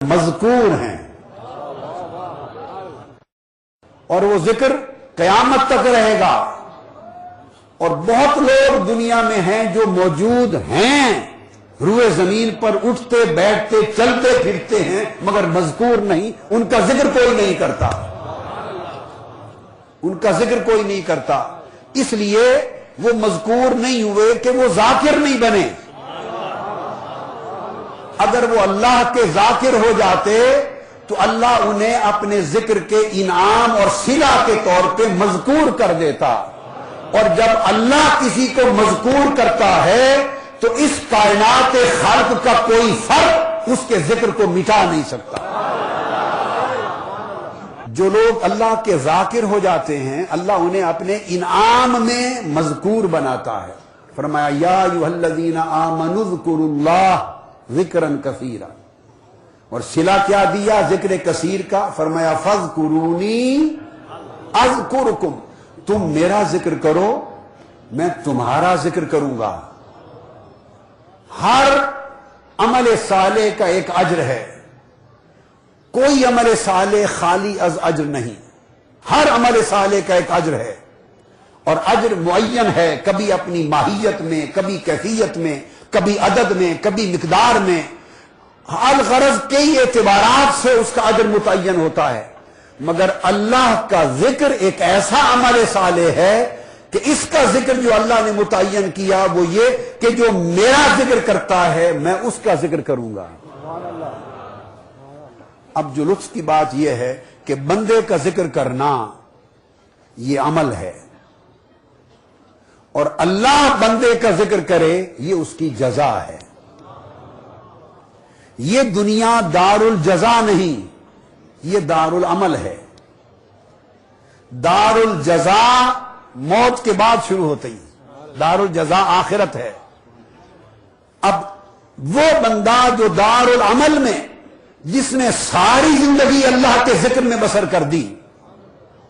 मज़कूर हैं और वो जिक्र कयामत तक रहेगा। और बहुत लोग दुनिया में हैं जो मौजूद हैं, रूए जमीन पर उठते बैठते चलते फिरते हैं, मगर मज़कूर नहीं, उनका जिक्र कोई नहीं करता, उनका जिक्र कोई नहीं करता। इसलिए वो मज़कूर नहीं हुए कि वो जाकिर नहीं बने। अगर वो अल्लाह के जाकिर हो जाते तो अल्लाह उन्हें अपने जिक्र के इनाम और सिला के तौर पे मज़कूर कर देता। और जब अल्लाह किसी को मज़कूर करता है तो इस कायनात खालिक का कोई फर्क उसके जिक्र को मिटा नहीं सकता। जो लोग अल्लाह के जाकिर हो जाते हैं, अल्लाह उन्हें अपने इनाम में मज़कूर बनाता है। फरमाया या अय्युहल्लज़ीना आमनू ज़कुरुल्लाह ज़िक्रन कसीरा। और सिला क्या दिया जिक्र कसीर का? फरमाया फ़ज़कुरूनी अज़कुरुकुम, तुम मेरा जिक्र करो मैं तुम्हारा जिक्र करूंगा। हर अमल साले का एक अज्र है, कोई अमल साले खाली अज्र नहीं, हर अमल साले का एक अज्र है। और अज्र मुअय्यन है, कभी अपनी माहियत में, कभी कैफियत में, कभी अदद में, कभी मिकदार में। अल गरज कई एतबारात से उसका अज्र मुतय्यन होता है। मगर अल्लाह का जिक्र एक ऐसा अमल साले है कि इसका जिक्र जो अल्लाह ने मुतय्यन किया वो ये कि जो मेरा जिक्र करता है मैं उसका जिक्र करूंगा। अब जो लुत्फ की बात यह है कि बंदे का जिक्र करना ये अमल है और अल्लाह बंदे का जिक्र करे ये उसकी जजा है। ये दुनिया दारुल जजा नहीं, ये दारुल अमल है। दारुल जजा मौत के बाद शुरू होती है, दारुल जजा आखिरत है। अब वो बंदा जो दारुल अमल में, जिसने सारी जिंदगी अल्लाह के जिक्र में बसर कर दी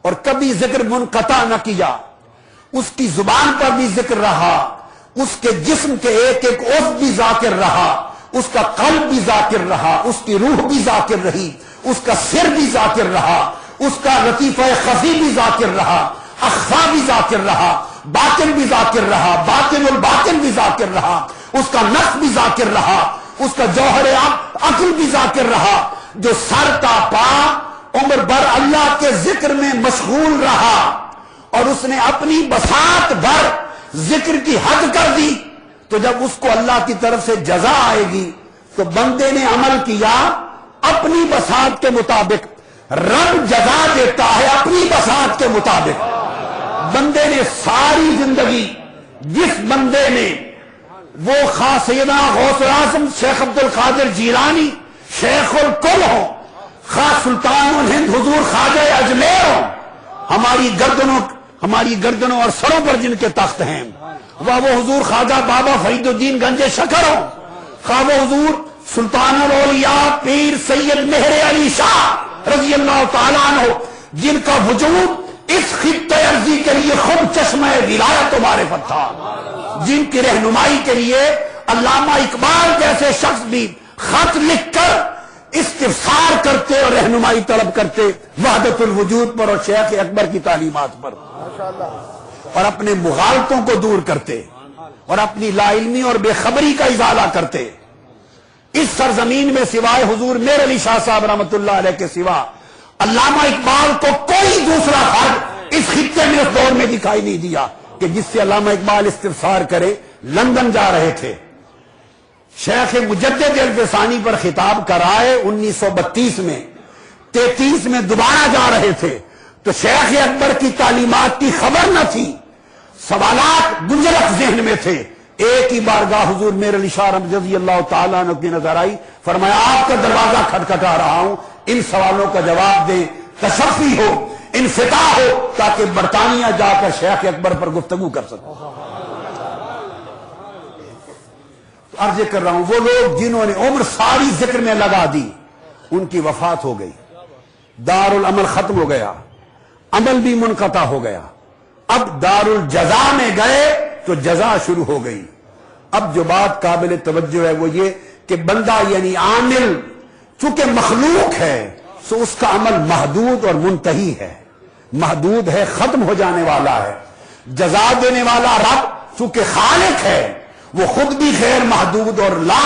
और कभी जिक्र मुनक़ता न किया, उसकी जुबान पर भी जिक्र रहा, उसके जिस्म के एक एक उज़्व भी जाकिर रहा, उसका कल्ब भी जाकिर रहा, उसकी रूह भी जाकिर रही, उसका सिर भी जाकिर रहा, उसका लतीफ़ा खफी भी जाकिर रहा, अख्फा भी जाकिर रहा, बातिन भी जाकिर रहा, बातिनुल बातिन भी जाकिर रहा, उसका नफ्स भी जाकिर रहा, उसका जौहर अक्ल भी जाकिर रहा। जो सर का पा उम्र भर अल्लाह के जिक्र में मशगूल रहा और उसने अपनी बसात भर जिक्र की हद कर दी, तो जब उसको अल्लाह की तरफ से जजा आएगी तो बंदे ने अमल किया अपनी बसात के मुताबिक, रब जजा देता है अपनी बसात के मुताबिक। बंदे ने सारी जिंदगी, जिस बंदे ने वो खास सैयदना गौसुल आज़म शेख अब्दुल कादिर जीलानी शेखुल कुल हो, खास सुल्तानुल हिंद हुजूर ख्वाजा अजमेर हो, हमारी गर्दनों और सरों पर जिनके तख्त हैं, वह वो हुजूर ख्वाजा बाबा फरीदुद्दीन गंजे शकर हो, खा वो हुजूर सुल्तानुल औलिया पीर सैयद मेहर अली शाह रज़ी अल्लाह तआला अन्हु, जिनका वजूद इस खित्ते अर्जी के लिए खुद चश्मे विलायत व मारिफत था, जिनकी रहनुमाई के लिए अल्लामा इकबाल जैसे शख्स भी खत लिखकर इस्तिफ़सार करते और रहनुमाई तलब करते वहदतुल वजूद पर और शेख अकबर की तालीमात पर, और अपने मुगालतों को दूर करते और अपनी लाइल्मी और बेखबरी का इजाला करते। इस सरजमीन में सिवाय हुजूर मेहर अली शाह साहब रहमतुल्लाह अलैह के सिवा अल्लामा इकबाल को कोई दूसरा फर्द इस खित्ते में उस दौर में दिखाई नहीं दिया कि जिससे अल्लामा इकबाल इस्तिफ़सार करे। लंदन जा रहे थे, शेख मुजद्दिद अल-फ़सानी पर खिताब कराए 1932 में, 33 में दोबारा जा रहे थे तो शेख अकबर की तालीमात की खबर न थी, सवालात गुंजलक जहन में थे। एक ही बारगाह हुजूर मेहर अली शाह रज़ी अल्लाह तआला अन्हु की नजर आई, फरमाया आपका दरवाजा खटखटा रहा हूं, इन सवालों का जवाब दें, तशफ़ी हो, इन्फिताह हो, ताकि बरतानिया जाकर शेख अकबर पर गुफ्तगू कर सको। तो अर्ज कर रहा हूं, वो लोग जिन्होंने उम्र सारी जिक्र में लगा दी, उनकी वफात हो गई, दारुल अमल खत्म हो गया, अमल भी मुनक़ता हो गया। अब दारुल जजा में गए तो जजा शुरू हो गई। अब जो बात काबिल तवज्जो है वो ये कि बंदा यानी आमिल چونکہ مخلوق ہے سو اس کا عمل محدود اور منتہی ہے، محدود ہے، ختم ہو جانے والا ہے۔ جزا دینے والا رب چونکہ خالق ہے وہ خود بھی غیر محدود اور لا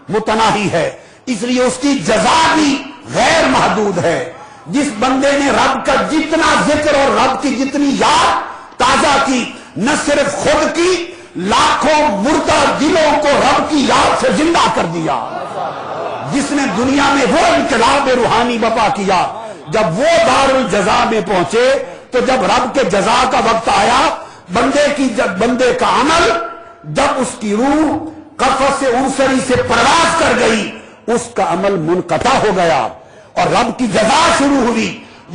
متناہی ہے، اس لیے اس کی جزا بھی غیر محدود ہے۔ جس بندے نے رب کا جتنا ذکر اور رب کی جتنی یاد تازہ کی، نہ صرف خود کی، لاکھوں مردہ دلوں کو رب کی یاد سے زندہ کر دیا۔ جس نے دنیا میں وہ انقلاب روحانی برپا کیا، جب وہ دار الجزا میں پہنچے تو جب رب کے جزا کا وقت آیا، بندے کا عمل جب اس کی روح قفس انصری سے پرواز کر گئی، اس کا عمل منقطع ہو گیا اور رب کی جزا شروع ہوئی،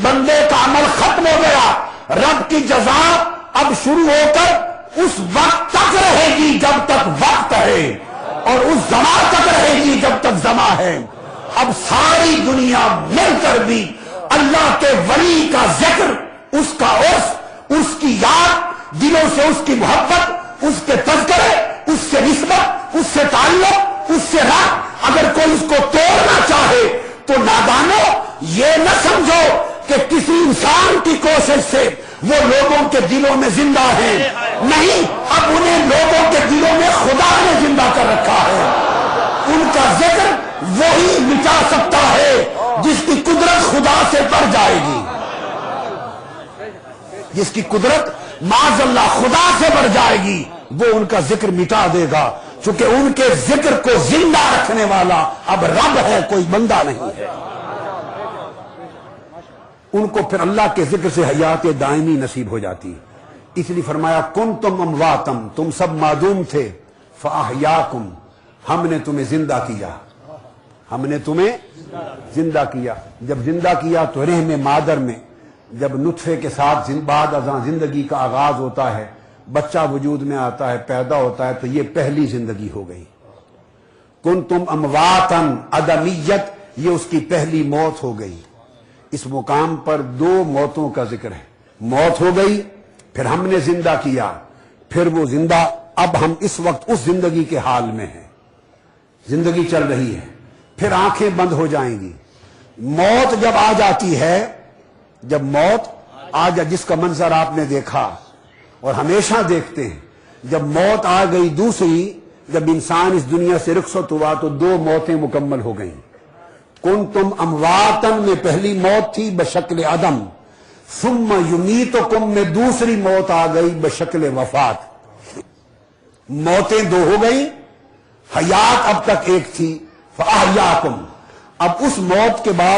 بندے کا عمل ختم ہو گیا، رب کی جزا اب شروع ہو کر اس وقت تک رہے گی جب تک وقت ہے، اور اس زمان تک رہے گی جب تک زمان ہے۔ اب ساری دنیا مل کر بھی اللہ کے ولی کا ذکر، اس کا عرف، اس کی یاد، دلوں سے اس کی محبت، اس کے تذکرے، اس سے نسبت، اس سے تعلق، اس سے رات، اگر کوئی اس کو توڑنا چاہے تو نادانو یہ نہ سمجھو کہ کسی انسان کی کوشش سے وہ لوگوں کے دلوں میں زندہ ہیں، نہیں، اب انہیں لوگوں کے دلوں میں خدا نے زندہ کر رکھا ہے۔ ان کا ذکر وہی مٹا سکتا ہے جس کی قدرت خدا سے بڑھ جائے گی، جس کی قدرت معاذ اللہ خدا سے بڑھ جائے گی، وہ ان کا ذکر مٹا دے گا، چونکہ ان کے ذکر کو زندہ رکھنے والا اب رب ہے، کوئی بندہ نہیں ہے۔ ان کو پھر اللہ کے ذکر سے حیات دائمی نصیب ہو جاتی ہے، اس لیے فرمایا کنتم امواتم، تم سب معدوم تھے، فاحیاکم، ہم نے تمہیں زندہ کیا، ہم نے تمہیں زندہ کیا۔ جب زندہ کیا تو رحم مادر میں جب نطفے کے ساتھ بعد ازاں زندگی کا آغاز ہوتا ہے، بچہ وجود میں آتا ہے، پیدا ہوتا ہے، تو یہ پہلی زندگی ہو گئی۔ کنتم امواتن، عدمیت، یہ اس کی پہلی موت ہو گئی۔ اس مقام پر دو موتوں کا ذکر ہے، موت ہو گئی، پھر ہم نے زندہ کیا، پھر وہ زندہ، اب ہم اس وقت اس زندگی کے حال میں ہیں، زندگی چل رہی ہے، پھر آنکھیں بند ہو جائیں گی۔ موت جب آ جاتی ہے، جب موت آ جا، جس کا منظر آپ نے دیکھا اور ہمیشہ دیکھتے ہیں، جب موت آ گئی دوسری، جب انسان اس دنیا سے رخصت ہوا تو دو موتیں مکمل ہو گئیں۔ کنتم امواتن میں پہلی موت تھی بشکل عدم، ثم یمیتکم میں دوسری موت آ گئی بشکل وفات۔ موتیں دو ہو گئی، حیات اب تک ایک تھی، فاحیاکم، اب اس موت کے بعد